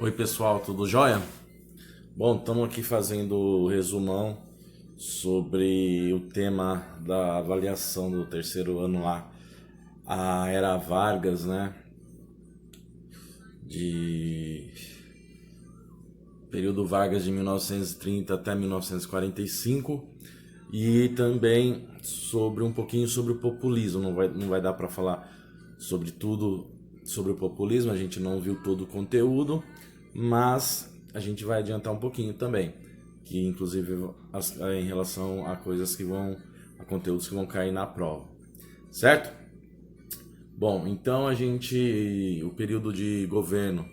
Oi pessoal, tudo jóia? Bom, estamos aqui fazendo o resumão sobre o tema da avaliação do terceiro ano lá, a Era Vargas, né? De período Vargas de 1930 até 1945 e também sobre um pouquinho sobre o populismo. Não vai dar para falar sobre tudo sobre o populismo, a gente não viu todo o conteúdo, mas a gente vai adiantar um pouquinho também, que inclusive em relação a coisas que vão, a conteúdos que vão cair na prova, certo? Bom, então o período de governo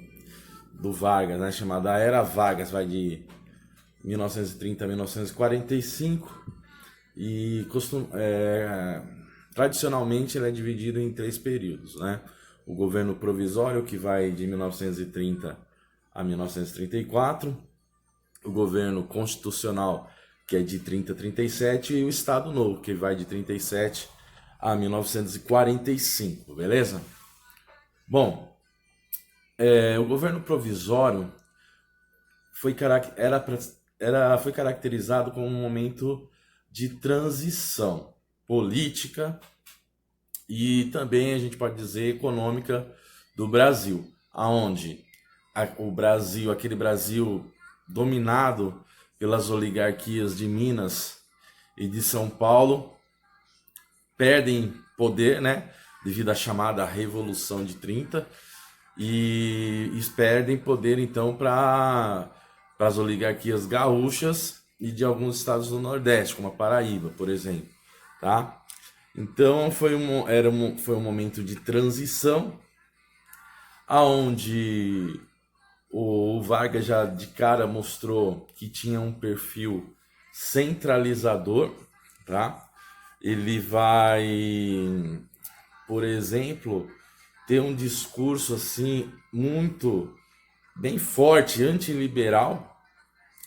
do Vargas, né, chamada Era Vargas, vai de 1930 a 1945 e tradicionalmente ele é dividido em três períodos, né? O governo provisório, que vai de 1930 a 1934, o governo constitucional, que é de 30 a 37, e o Estado Novo, que vai de 37 a 1945, beleza? Bom, o governo provisório foi caracterizado como um momento de transição política e também a gente pode dizer econômica do Brasil, aonde o Brasil, aquele Brasil dominado pelas oligarquias de Minas e de São Paulo, perdem poder, né, devido à chamada Revolução de 30 e perdem poder então para as oligarquias gaúchas e de alguns estados do Nordeste, como a Paraíba, por exemplo, tá? Então foi um momento de transição, aonde o Vargas já de cara mostrou que tinha um perfil centralizador, tá? Ele vai, por exemplo, ter um discurso assim muito bem forte, antiliberal,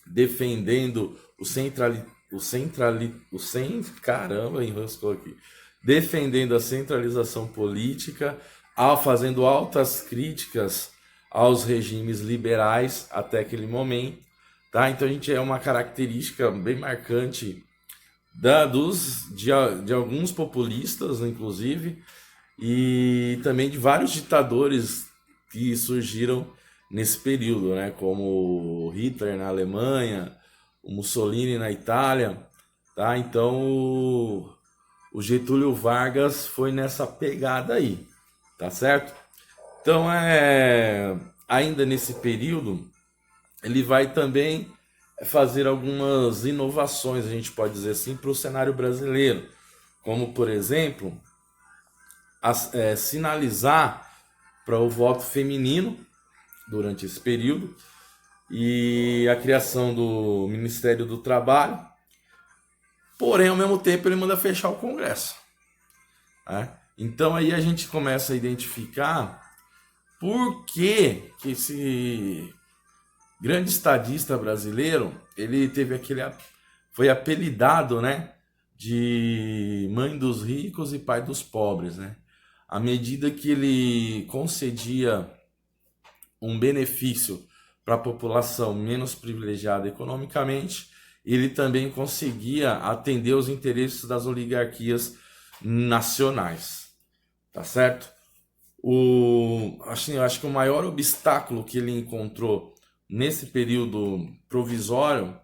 defendendo caramba, enroscou aqui. Defendendo a centralização política, fazendo altas críticas aos regimes liberais até aquele momento, tá? Então a gente é uma característica bem marcante de alguns populistas, inclusive, e também de vários ditadores que surgiram nesse período, né? Como Hitler na Alemanha, o Mussolini na Itália, tá? Então o Getúlio Vargas foi nessa pegada aí, tá certo? Então ainda nesse período ele vai também fazer algumas inovações, a gente pode dizer assim, para o cenário brasileiro, como por exemplo sinalizar para o voto feminino durante esse período e a criação do Ministério do Trabalho. Porém, ao mesmo tempo, ele manda fechar o Congresso, né? Então aí a gente começa a identificar por que esse grande estadista brasileiro ele foi apelidado, né, de mãe dos ricos e pai dos pobres, né? À medida que ele concedia um benefício para a população menos privilegiada economicamente, ele também conseguia atender os interesses das oligarquias nacionais, tá certo? Eu acho que o maior obstáculo que ele encontrou nesse período provisório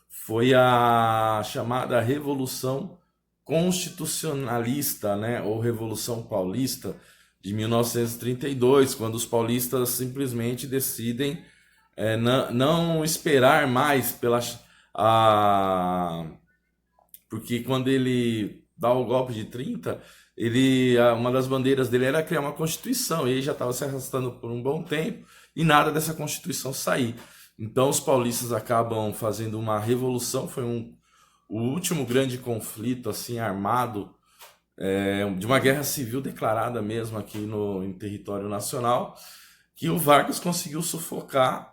foi a chamada Revolução Constitucionalista, né, ou Revolução Paulista de 1932, quando os paulistas simplesmente decidem não esperar mais a, porque quando ele dá o golpe de 30, uma das bandeiras dele era criar uma constituição, e ele já estava se arrastando por um bom tempo e nada dessa constituição sair. Então os paulistas acabam fazendo uma revolução, o último grande conflito assim armado, de uma guerra civil declarada mesmo aqui em território nacional, que o Vargas conseguiu sufocar,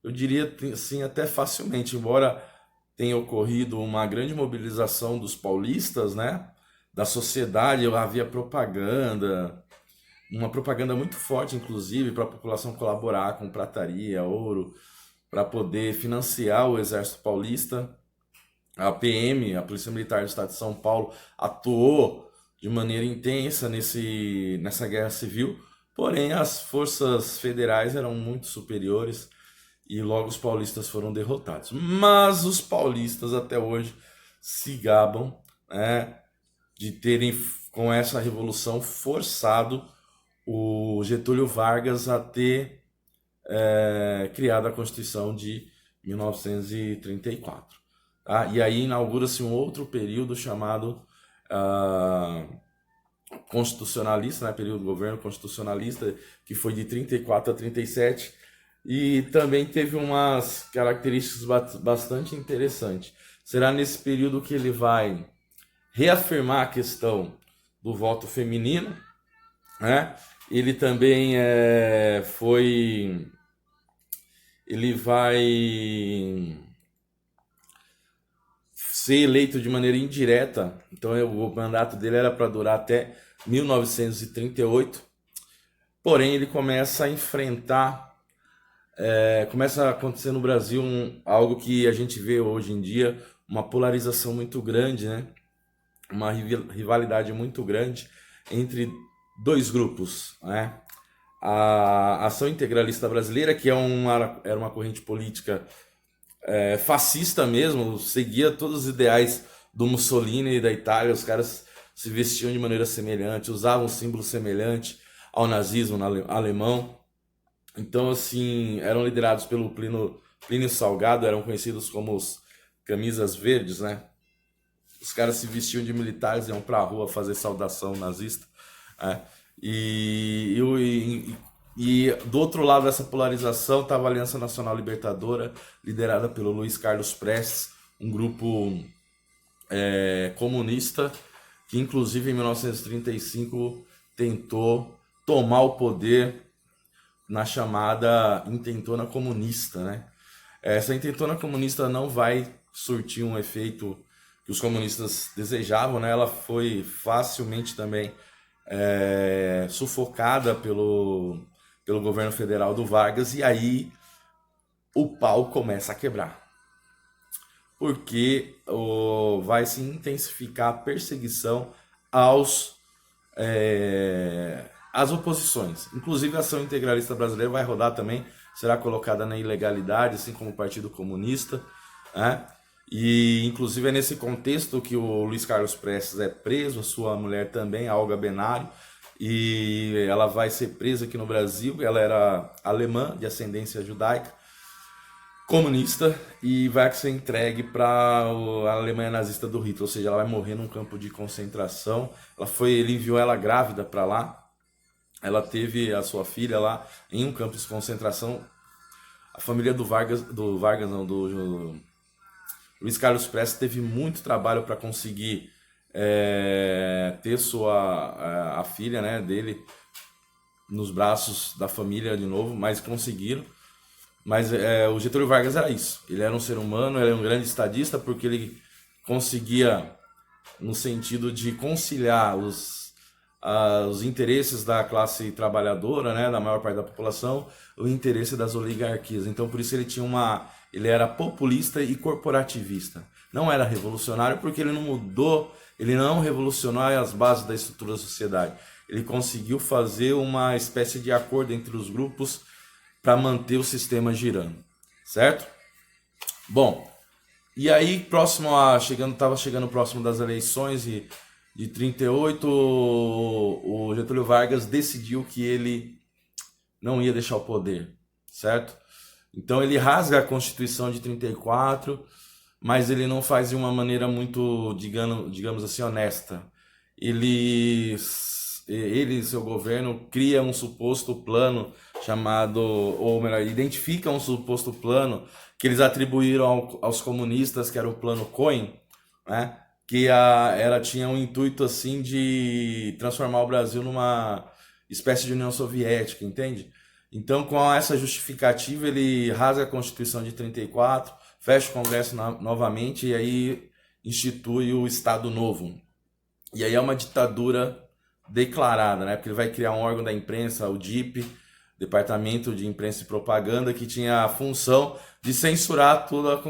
eu diria assim, até facilmente, embora tenha ocorrido uma grande mobilização dos paulistas, né, da sociedade, havia propaganda uma propaganda muito forte, inclusive, para a população colaborar com prataria, ouro, para poder financiar o Exército Paulista. A PM, a Polícia Militar do Estado de São Paulo, atuou de maneira intensa nessa guerra civil, porém as forças federais eram muito superiores e logo os paulistas foram derrotados. Mas os paulistas até hoje se gabam, né, de terem, com essa revolução, forçado o Getúlio Vargas a ter criado a Constituição de 1934. Tá? E aí inaugura-se um outro período chamado constitucionalista, né? Período do governo constitucionalista, que foi de 34 a 37, e também teve umas características bastante interessantes. Será nesse período que ele vai reafirmar a questão do voto feminino, né? Ele também ele vai ser eleito de maneira indireta, então o mandato dele era para durar até 1938, porém ele começa a enfrentar, começa a acontecer no Brasil algo que a gente vê hoje em dia, uma polarização muito grande, né? Uma rivalidade muito grande entre dois grupos, né? A Ação Integralista Brasileira, que era uma corrente política fascista mesmo, seguia todos os ideais do Mussolini e da Itália. Os caras se vestiam de maneira semelhante, usavam símbolos semelhantes ao nazismo alemão. Então, assim, eram liderados pelo Plínio Salgado, eram conhecidos como os camisas verdes, né? Os caras se vestiam de militares e iam pra rua fazer saudação nazista. E do outro lado dessa polarização estava a Aliança Nacional Libertadora, liderada pelo Luiz Carlos Prestes, um grupo comunista, que inclusive em 1935 tentou tomar o poder na chamada intentona comunista, né? Essa intentona comunista não vai surtir um efeito que os comunistas desejavam, né? Ela foi facilmente também sufocada pelo governo federal do Vargas, e aí o pau começa a quebrar. Porque vai se intensificar a perseguição às oposições. Inclusive a Ação Integralista Brasileira vai rodar também, será colocada na ilegalidade, assim como o Partido Comunista, né? E inclusive é nesse contexto que o Luiz Carlos Prestes é preso, a sua mulher também, a Olga Benário, e ela vai ser presa aqui no Brasil. Ela era alemã, de ascendência judaica, comunista, e vai ser entregue para a Alemanha nazista do Hitler, ou seja, ela vai morrer num campo de concentração. Ele enviou ela grávida para lá, ela teve a sua filha lá em um campo de concentração. A família do Luiz Carlos Prestes teve muito trabalho para conseguir ter a filha, né, dele nos braços da família de novo, mas conseguiram. Mas o Getúlio Vargas era isso. Ele era um ser humano, ele era um grande estadista, porque ele conseguia, no sentido de conciliar os interesses da classe trabalhadora, né, da maior parte da população, o interesse das oligarquias. Então, por isso ele era populista e corporativista. Não era revolucionário, porque ele não revolucionou as bases da estrutura da sociedade. Ele conseguiu fazer uma espécie de acordo entre os grupos para manter o sistema girando, certo? Bom, e aí estava chegando próximo das eleições de 38, o Getúlio Vargas decidiu que ele não ia deixar o poder, certo? Então ele rasga a Constituição de 34, mas ele não faz de uma maneira muito, digamos assim, honesta. Ele e seu governo cria um suposto plano ou melhor, identifica um suposto plano que eles atribuíram aos comunistas, que era o plano Cohen, né? Que tinha um intuito assim de transformar o Brasil numa espécie de União Soviética, entende? Então, com essa justificativa, ele rasga a Constituição de 34, fecha o Congresso novamente e aí institui o Estado Novo. E aí é uma ditadura declarada, né? Porque ele vai criar um órgão da imprensa, o DIP, Departamento de Imprensa e Propaganda, que tinha a função de censurar tudo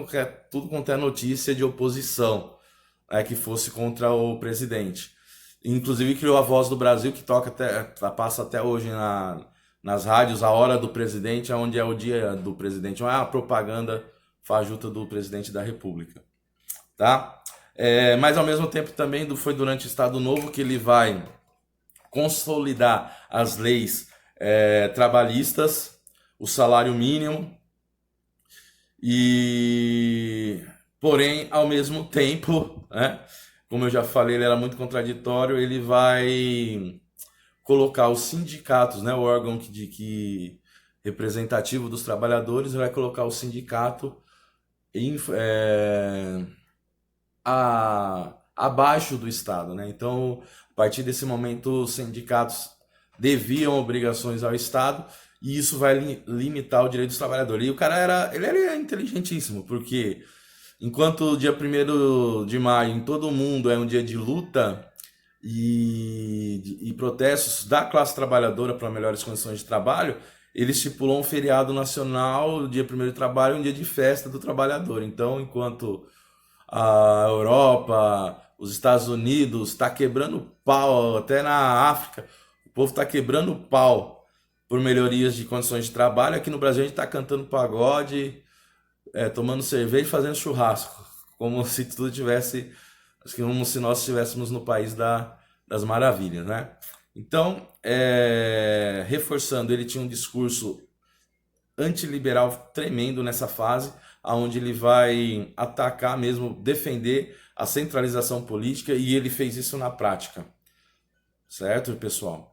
quanto é notícia de oposição, né, que fosse contra o presidente. Inclusive criou a Voz do Brasil, que passa até hoje nas rádios, a hora do presidente, onde é o dia do presidente, não é a propaganda fajuta do presidente da República, tá? Mas ao mesmo tempo também foi durante o Estado Novo que ele vai consolidar as leis trabalhistas, o salário mínimo, porém, ao mesmo tempo, né, como eu já falei, ele era muito contraditório, ele vai colocar os sindicatos, né, o órgão representativo dos trabalhadores, vai colocar o sindicato abaixo do Estado, né? Então, a partir desse momento, os sindicatos deviam obrigações ao Estado e isso vai limitar o direito dos trabalhadores. E o cara ele era inteligentíssimo, porque enquanto o dia 1º de maio em todo o mundo é um dia de luta e protestos da classe trabalhadora para melhores condições de trabalho, ele estipulou um feriado nacional, o dia 1º de trabalho, um dia de festa do trabalhador. Então, enquanto a Europa, os Estados Unidos está quebrando pau, até na África, o povo está quebrando pau por melhorias de condições de trabalho. Aqui no Brasil a gente está cantando pagode, tomando cerveja e fazendo churrasco, como se tudo tivesse, como se nós estivéssemos no país das maravilhas, né? Então, reforçando, ele tinha um discurso antiliberal tremendo nessa fase, onde ele vai atacar mesmo, defender a centralização política, e ele fez isso na prática. Certo, pessoal?